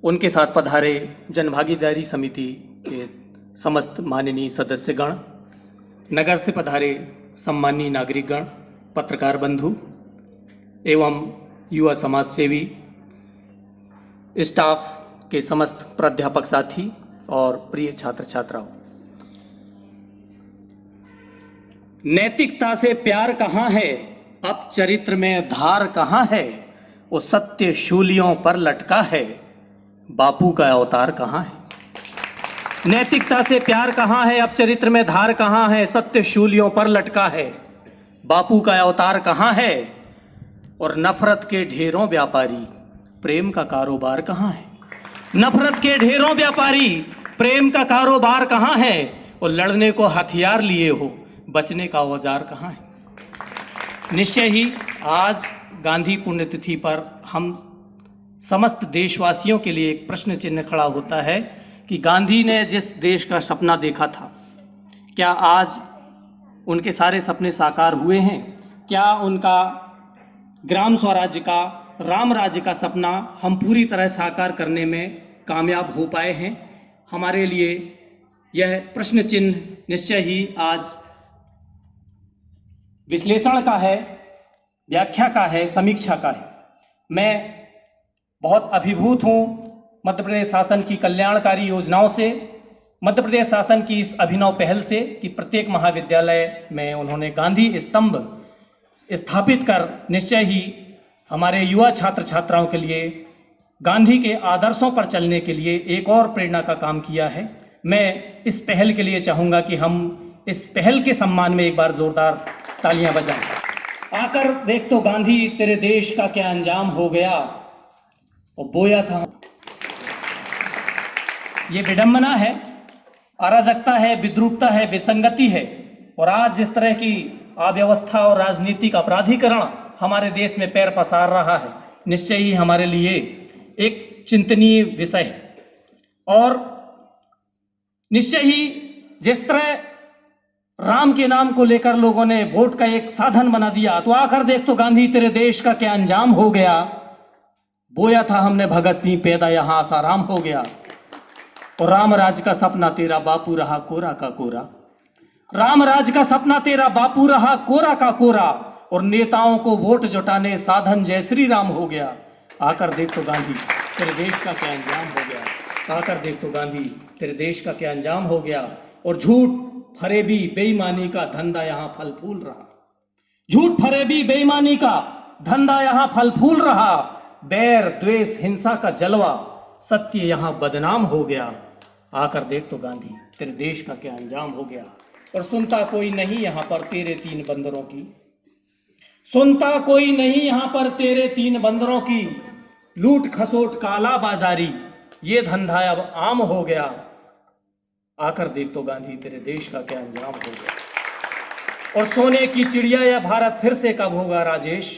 उनके साथ पधारे जनभागीदारी समिति के समस्त माननीय सदस्यगण, नगर से पधारे सम्मानीय नागरिकगण, पत्रकार बंधु एवं युवा समाज सेवी, स्टाफ के समस्त प्राध्यापक साथी और प्रिय छात्र छात्राओं। नैतिकता से प्यार कहाँ है, अब चरित्र में धार कहाँ है, वो सत्य शूलियों पर लटका है, बापू का अवतार कहाँ है। नैतिकता से प्यार कहाँ है, अब चरित्र में धार कहाँ है, सत्य शूलियों पर लटका है, बापू का अवतार कहाँ है। और नफरत के ढेरों व्यापारी, प्रेम का कारोबार कहाँ है। नफरत के ढेरों व्यापारी, प्रेम का कारोबार कहाँ है। और लड़ने को हथियार लिए हो, बचने का औजार कहाँ है। निश्चय ही आज गांधी पुण्यतिथि पर हम समस्त देशवासियों के लिए एक प्रश्न चिन्ह खड़ा होता है कि गांधी ने जिस देश का सपना देखा था, क्या आज उनके सारे सपने साकार हुए हैं। क्या उनका ग्राम स्वराज्य का, राम राज्य का सपना हम पूरी तरह साकार करने में कामयाब हो पाए हैं। हमारे लिए यह प्रश्न चिन्ह निश्चय ही आज विश्लेषण का है, व्याख्या का है, समीक्षा का है। मैं बहुत अभिभूत हूँ मध्य प्रदेश शासन की कल्याणकारी योजनाओं से, मध्य प्रदेश शासन की इस अभिनव पहल से कि प्रत्येक महाविद्यालय में उन्होंने गांधी स्तंभ स्थापित कर निश्चय ही हमारे युवा छात्र छात्राओं के लिए गांधी के आदर्शों पर चलने के लिए एक और प्रेरणा का काम किया है। मैं इस पहल के लिए चाहूँगा कि हम इस पहल के सम्मान में एक बार जोरदार तालियां बजाएं। आकर देख तो गांधी तेरे देश का क्या अंजाम हो गया, और बोया था। ये विडंबना है, अराजकता है, विद्रूपता है, विसंगति है। और आज जिस तरह की अव्यवस्था और राजनीतिक अपराधीकरण हमारे देश में पैर पसार रहा है, निश्चय ही हमारे लिए एक चिंतनीय विषय है। और निश्चय ही जिस तरह राम के नाम को लेकर लोगों ने वोट का एक साधन बना दिया, तो आकर देख तो गांधी तेरे देश का क्या अंजाम हो गया। बोया था हमने भगत सिंह, पैदा यहां आसाराम हो गया। और राम राज का सपना तेरा बापू रहा कोरा का कोरा। राम राज का सपना तेरा बापू रहा कोरा का कोरा। और नेताओं को वोट जुटाने साधन जय श्री राम हो गया। आकर देख तो गांधी तेरे देश का क्या अंजाम हो गया। आकर देख तो गांधी तेरे देश का क्या अंजाम हो गया। और झूठ फरेबी बेईमानी का धंधा यहां फल फूल रहा। झूठ फरेबी बेईमानी का धंधा यहां फल फूल रहा। बैर द्वेष हिंसा का जलवा, सत्य यहां बदनाम हो गया। आकर देख तो गांधी तेरे देश का क्या अंजाम हो गया। और सुनता कोई नहीं यहां पर तेरे तीन बंदरों की, सुनता कोई नहीं यहां पर तेरे तीन बंदरों की। लूट खसोट काला बाजारी, ये धंधा अब आम हो गया। आकर देख तो गांधी तेरे देश का क्या अंजाम हो गया। और सोने की चिड़िया यह भारत फिर से कब होगा राजेश।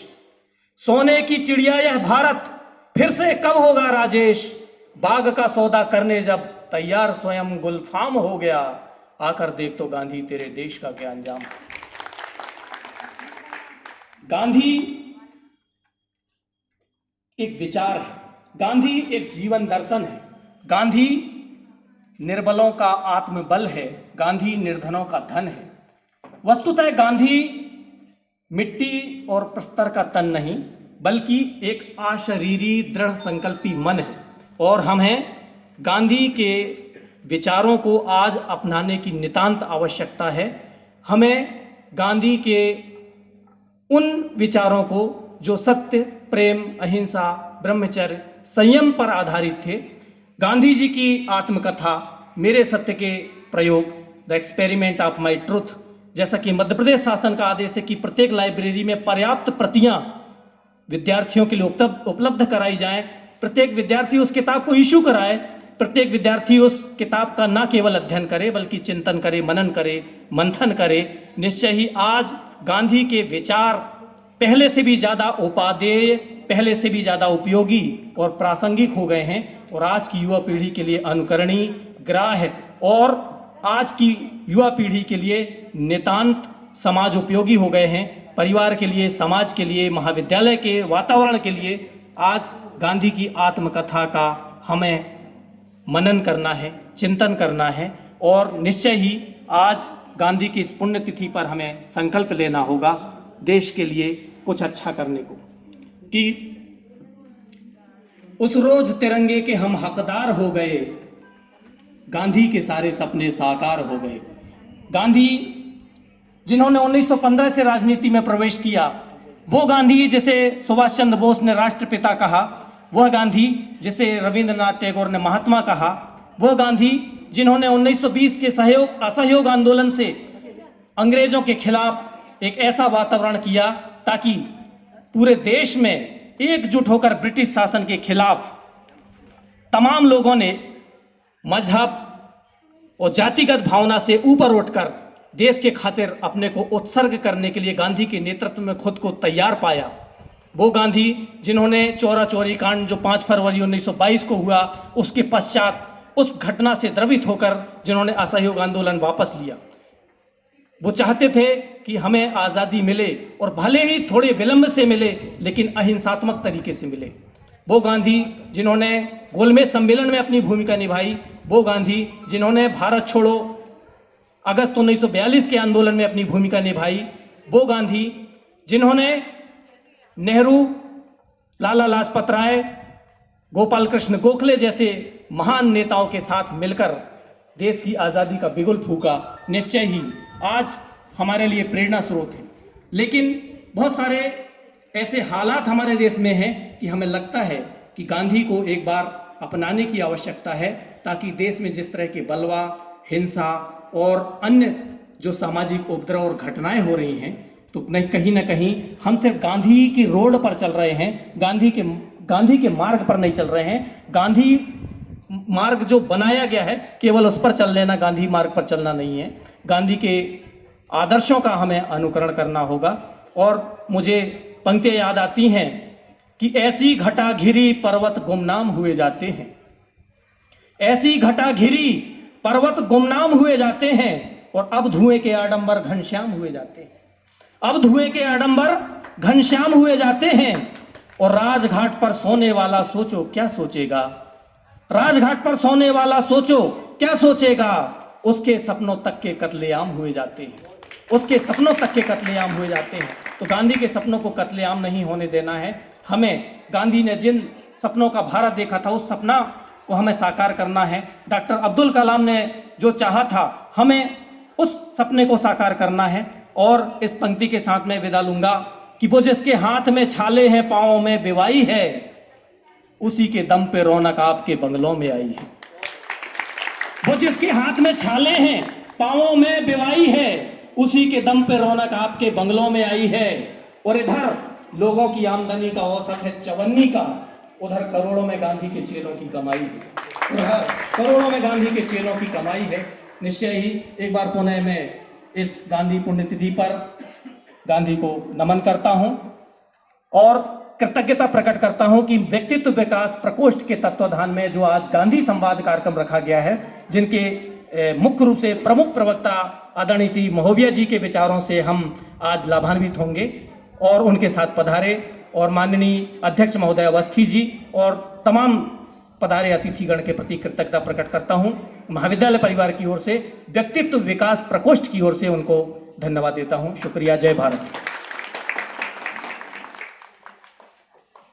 सोने की चिड़िया यह भारत फिर से कब होगा राजेश। बाग का सौदा करने जब तैयार स्वयं गुलफाम हो गया। आकर देख तो गांधी तेरे देश का क्या अंजाम। गांधी एक विचार है, गांधी एक जीवन दर्शन है। गांधी निर्बलों का आत्मबल है, गांधी निर्धनों का धन है। वस्तुतः गांधी मिट्टी और प्रस्तर का तन नहीं, बल्कि एक अशरीरी दृढ़ संकल्पी मन है। और हमें गांधी के विचारों को आज अपनाने की नितांत आवश्यकता है। हमें गांधी के उन विचारों को जो सत्य, प्रेम, अहिंसा, ब्रह्मचर्य, संयम पर आधारित थे, गांधी जी की आत्मकथा मेरे सत्य के प्रयोग, the experiment of my truth, जैसा कि मध्य प्रदेश शासन का आदेश है कि प्रत्येक लाइब्रेरी में पर्याप्त प्रतियां विद्यार्थियों के लिए उपलब्ध कराई जाएं। प्रत्येक विद्यार्थी उस किताब को इशू कराए। प्रत्येक विद्यार्थी उस किताब का न केवल अध्ययन करे, बल्कि चिंतन करे, मनन करे, मंथन करे। निश्चय ही आज गांधी के विचार पहले से भी ज़्यादा उपादेय, पहले से भी ज़्यादा उपयोगी और प्रासंगिक हो गए हैं। और आज की युवा पीढ़ी के लिए अनुकरणीय, ग्राह्य और आज की युवा पीढ़ी के लिए नितांत समाज उपयोगी हो गए हैं। परिवार के लिए, समाज के लिए, महाविद्यालय के वातावरण के लिए आज गांधी की आत्मकथा का हमें मनन करना है, चिंतन करना है और निश्चय ही आज गांधी की इस पुण्यतिथि पर हमें संकल्प लेना होगा देश के लिए कुछ अच्छा करने को, कि उस रोज तिरंगे के हम हकदार हो गए, गांधी के सारे सपने साकार हो गए। गांधी जिन्होंने 1915 से राजनीति में प्रवेश किया, वो गांधी जिसे सुभाष चंद्र बोस ने राष्ट्रपिता कहा, वह गांधी जिसे रविंद्रनाथ टैगोर ने महात्मा कहा, वो गांधी जिन्होंने 1920 के असहयोग आंदोलन से अंग्रेजों के खिलाफ एक ऐसा वातावरण किया ताकि पूरे देश में एकजुट होकर ब्रिटिश शासन के खिलाफ तमाम लोगों ने मजहब और जातिगत भावना से ऊपर उठकर देश के खातिर अपने को उत्सर्ग करने के लिए गांधी के नेतृत्व में खुद को तैयार पाया। वो गांधी जिन्होंने चौरा चौरी कांड जो 5 फरवरी 1922 को हुआ, उसके पश्चात उस घटना से द्रवित होकर जिन्होंने असहयोग आंदोलन वापस लिया। वो चाहते थे कि हमें आज़ादी मिले और भले ही थोड़े विलंब से मिले लेकिन अहिंसात्मक तरीके से मिले। वो गांधी जिन्होंने गोलमेज सम्मेलन में अपनी भूमिका निभाई, वो गांधी जिन्होंने भारत छोड़ो अगस्त 1942 के आंदोलन में अपनी भूमिका निभाई, वो गांधी जिन्होंने नेहरू, लाला लाजपत राय, गोपाल कृष्ण गोखले जैसे महान नेताओं के साथ मिलकर देश की आज़ादी का बिगुल फूका, निश्चय ही आज हमारे लिए प्रेरणा स्रोत है। लेकिन बहुत सारे ऐसे हालात हमारे देश में हैं कि हमें लगता है कि गांधी को एक बार अपनाने की आवश्यकता है, ताकि देश में जिस तरह के बलवा, हिंसा और अन्य जो सामाजिक उपद्रव और घटनाएं हो रही हैं, तो कहीं ना कहीं हम सिर्फ गांधी की रोड पर चल रहे हैं, गांधी के मार्ग पर नहीं चल रहे हैं। गांधी मार्ग जो बनाया गया है केवल उस पर चल लेना, गांधी मार्ग पर चलना नहीं है। गांधी के आदर्शों का हमें अनुकरण करना होगा। और मुझे पंक्तियां याद आती हैं कि ऐसी घटा घिरी पर्वत गुमनाम हुए जाते हैं, ऐसी घटा घिरी पर्वत गुमनाम हुए जाते हैं, और अब धुएं के आडंबर घनश्याम हुए जाते हैं, अब धुएं के आडंबर घनश्याम हुए जाते हैं। और राजघाट पर सोने वाला सोचो क्या सोचेगा, राजघाट पर सोने वाला सोचो क्या सोचेगा, उसके सपनों तक के कत्लेआम हुए जाते हैं, उसके सपनों तक के कत्लेआम हुए जाते हैं। तो गांधी के सपनों को कत्लेआम नहीं होने देना है। हमें गांधी ने जिन सपनों का भारत देखा था, उस सपना को हमें साकार करना है। डॉक्टर अब्दुल कलाम ने जो चाहा था, हमें उस सपने को साकार करना है। और इस पंक्ति के साथ मैं विदा लूंगा कि वो जिसके हाथ में छाले हैं, पांवों में बिवाई है, उसी के दम पे रौनक आपके बंगलों में आई है। वो जिसके हाथ में छाले हैं, पांवों में बिवाई है, उसी के दम पे रौनक आपके बंगलों में आई है। और इधर लोगों की आमदनी का औसत है 54 का, उधर करोड़ों में गांधी के चेलों की कमाई है, उधर करोड़ों में गांधी के चेलों की कमाई है। निश्चय ही एक बार पुनः मैं इस गांधी पुण्यतिथि पर गांधी को नमन करता हूं और कृतज्ञता प्रकट करता हूं कि व्यक्तित्व विकास प्रकोष्ठ के तत्वाधान में जो आज गांधी संवाद कार्यक्रम रखा गया है, जिनके मुख्य रूप से प्रमुख प्रवक्ता आदरणीय श्री महोबिया जी के विचारों से हम आज लाभान्वित होंगे, और उनके साथ पधारे और माननीय अध्यक्ष महोदय अवस्थी जी और तमाम पधारे अतिथिगण के प्रति कृतज्ञता प्रकट करता हूं। महाविद्यालय परिवार की ओर से, व्यक्तित्व विकास प्रकोष्ठ की ओर से उनको धन्यवाद देता हूं। शुक्रिया। जय भारत।